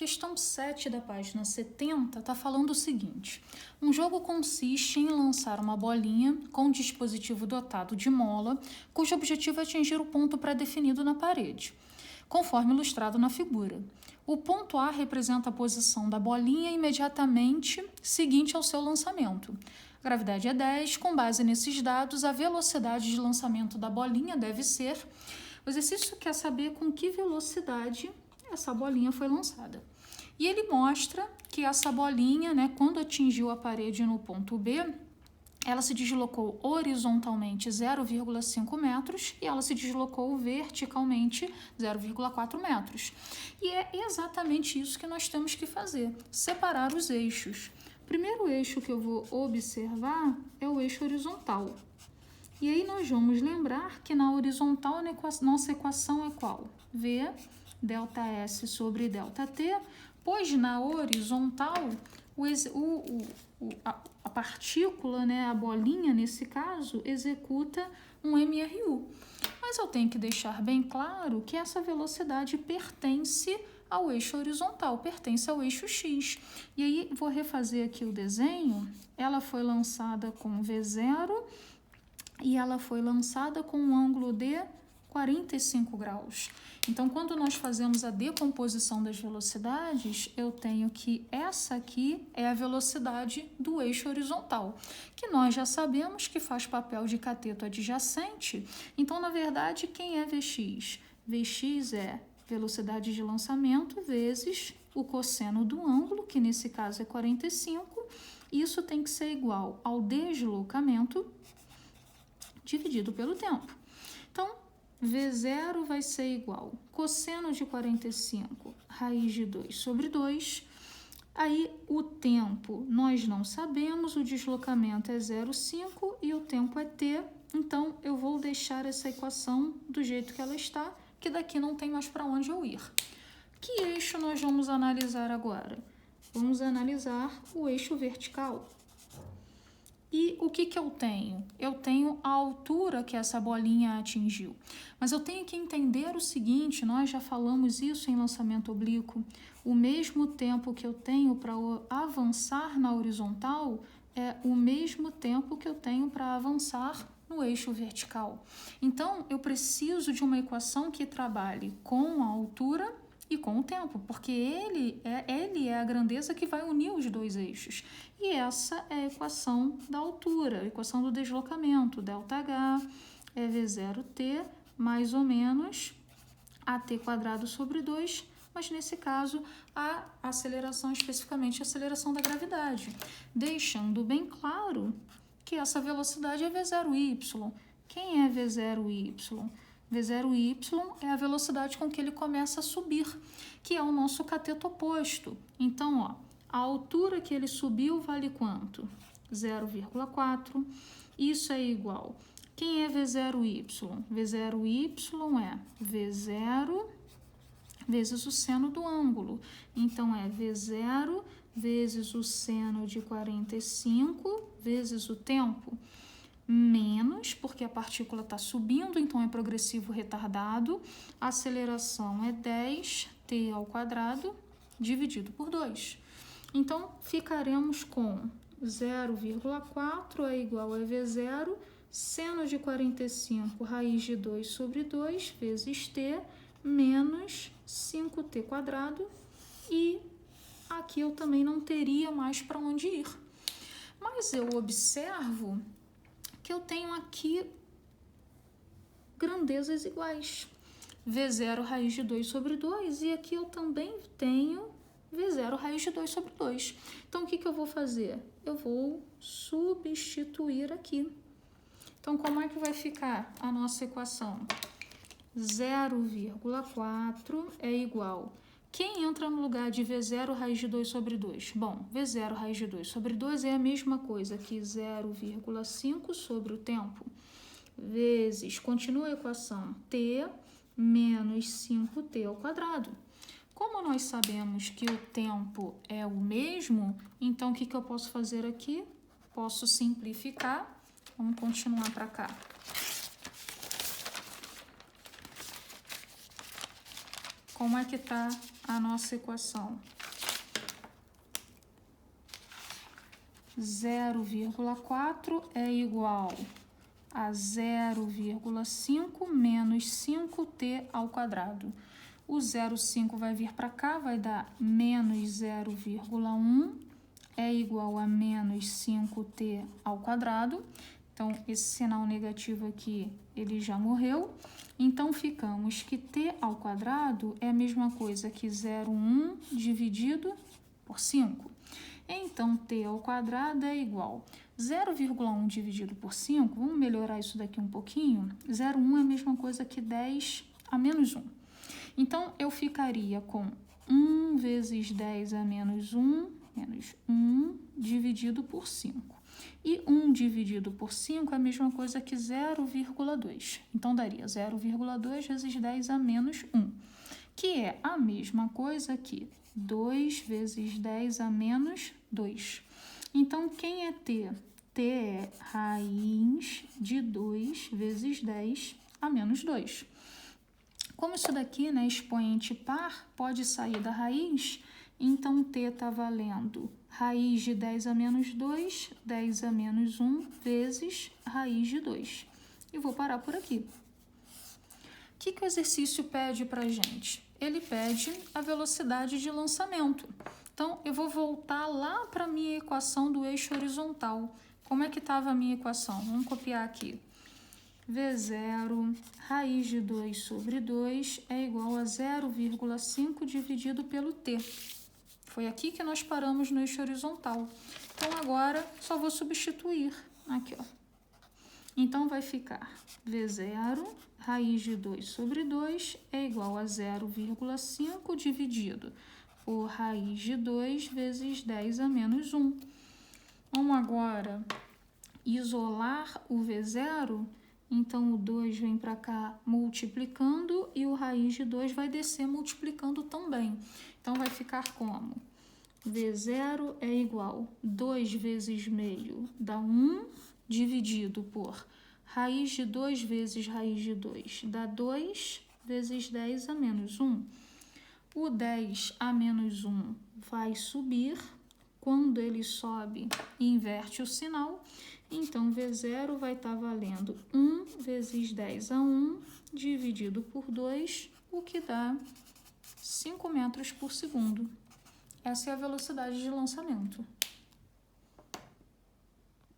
Questão 7 da página 70 está falando o seguinte: um jogo consiste em lançar uma bolinha com um dispositivo dotado de mola, cujo objetivo é atingir o ponto pré-definido na parede, conforme ilustrado na figura. O ponto A representa a posição da bolinha imediatamente seguinte ao seu lançamento. A gravidade é 10, com base nesses dados, a velocidade de lançamento da bolinha deve ser... O exercício quer saber com que velocidade essa bolinha foi lançada. E ele mostra que essa bolinha, quando atingiu a parede no ponto B, ela se deslocou horizontalmente 0,5 metros e ela se deslocou verticalmente 0,4 metros. E é exatamente isso que nós temos que fazer, separar os eixos. O primeiro eixo que eu vou observar é o eixo horizontal. E aí nós vamos lembrar que na horizontal nossa equação é qual? V ΔS sobre ΔT, pois na horizontal a partícula, a bolinha nesse caso, executa um MRU. Mas eu tenho que deixar bem claro que essa velocidade pertence ao eixo horizontal, pertence ao eixo X. E aí vou refazer aqui o desenho. Ela foi lançada com V0 e ela foi lançada com um ângulo de 45 graus. Então, quando nós fazemos a decomposição das velocidades, eu tenho que essa aqui é a velocidade do eixo horizontal, que nós já sabemos que faz papel de cateto adjacente. Então, na verdade, quem é Vx? Vx é velocidade de lançamento vezes o cosseno do ângulo, que nesse caso é 45. Isso tem que ser igual ao deslocamento dividido pelo tempo. Então, V0 vai ser igual cosseno de 45, raiz de 2 sobre 2. Aí, o tempo nós não sabemos, o deslocamento é 0,5 e o tempo é t. Então, eu vou deixar essa equação do jeito que ela está, que daqui não tem mais para onde eu ir. Que eixo nós vamos analisar agora? Vamos analisar o eixo vertical. E o que eu tenho? Eu tenho a altura que essa bolinha atingiu. Mas eu tenho que entender o seguinte, nós já falamos isso em lançamento oblíquo, o mesmo tempo que eu tenho para avançar na horizontal é o mesmo tempo que eu tenho para avançar no eixo vertical. Então, eu preciso de uma equação que trabalhe com a altura e com o tempo, porque ele é a grandeza que vai unir os dois eixos. E essa é a equação da altura, a equação do deslocamento, ΔH é V0t mais ou menos AT quadrado sobre 2, mas nesse caso a aceleração, especificamente a aceleração da gravidade, deixando bem claro que essa velocidade é V0y. Quem é V0y? V0y é a velocidade com que ele começa a subir, que é o nosso cateto oposto. Então, a altura que ele subiu vale quanto? 0,4. Isso é igual. Quem é V0y? V0y é V0 vezes o seno do ângulo. Então, é V0 vezes o seno de 45 vezes o tempo, menos, porque a partícula está subindo, então é progressivo retardado, a aceleração é 10t ao quadrado dividido por 2. Então, ficaremos com 0,4 é igual a V0, seno de 45, raiz de 2 sobre 2, vezes t, menos 5t quadrado, e aqui eu também não teria mais para onde ir. Mas eu observo que eu tenho aqui grandezas iguais. V0 raiz de 2 sobre 2 e aqui eu também tenho V0 raiz de 2 sobre 2. Então, o que eu vou fazer? Eu vou substituir aqui. Então, como é que vai ficar a nossa equação? 0,4 é igual... Quem entra no lugar de V0 raiz de 2 sobre 2? Bom, V0 raiz de 2 sobre 2 é a mesma coisa que 0,5 sobre o tempo, vezes, continua a equação, t menos 5t ao quadrado. Como nós sabemos que o tempo é o mesmo, então o que eu posso fazer aqui? Posso simplificar. Vamos continuar para cá. como é que está a nossa equação? 0,4 é igual a 0,5 menos 5t ao quadrado. O 0,5 vai vir para cá, vai dar menos 0,1 é igual a menos 5t ao quadrado. Então, esse sinal negativo aqui, ele já morreu. Então, ficamos que t ao quadrado é a mesma coisa que 0,1 dividido por 5. Então, t ao quadrado é igual a 0,1 dividido por 5. Vamos melhorar isso daqui um pouquinho. 0,1 é a mesma coisa que 10 a menos 1. Então, eu ficaria com 1 vezes 10 a menos 1 dividido por 5. E 1 dividido por 5 é a mesma coisa que 0,2. Então, daria 0,2 vezes 10 a menos 1, que é a mesma coisa que 2 vezes 10 a menos 2. Então, quem é t? t é raiz de 2 vezes 10 a menos 2. Como isso daqui, né, expoente par, pode sair da raiz, então t está valendo raiz de 10 a menos 2, 10 a menos 1, vezes raiz de 2. E vou parar por aqui. O que o exercício pede para a gente? Ele pede a velocidade de lançamento. Então, eu vou voltar lá para a minha equação do eixo horizontal. Como é que estava a minha equação? Vamos copiar aqui. V0, raiz de 2 sobre 2 é igual a 0,5 dividido pelo t. Foi aqui que nós paramos no eixo horizontal. Então, agora, só vou substituir aqui, ó. Então, vai ficar V0, raiz de 2 sobre 2 é igual a 0,5 dividido por raiz de 2 vezes 10 a menos 1. Vamos agora isolar o V0. Então, o 2 vem para cá multiplicando e o raiz de 2 vai descer multiplicando também. Então, vai ficar como? V0 é igual a 2 vezes meio dá 1, dividido por raiz de 2 vezes raiz de 2 dá 2 vezes 10 a menos 1. O 10 a menos 1 vai subir. Quando ele sobe, inverte o sinal. Então, V0 vai estar valendo 1 vezes 10 a 1 dividido por 2, o que dá 5 metros por segundo. Essa é a velocidade de lançamento.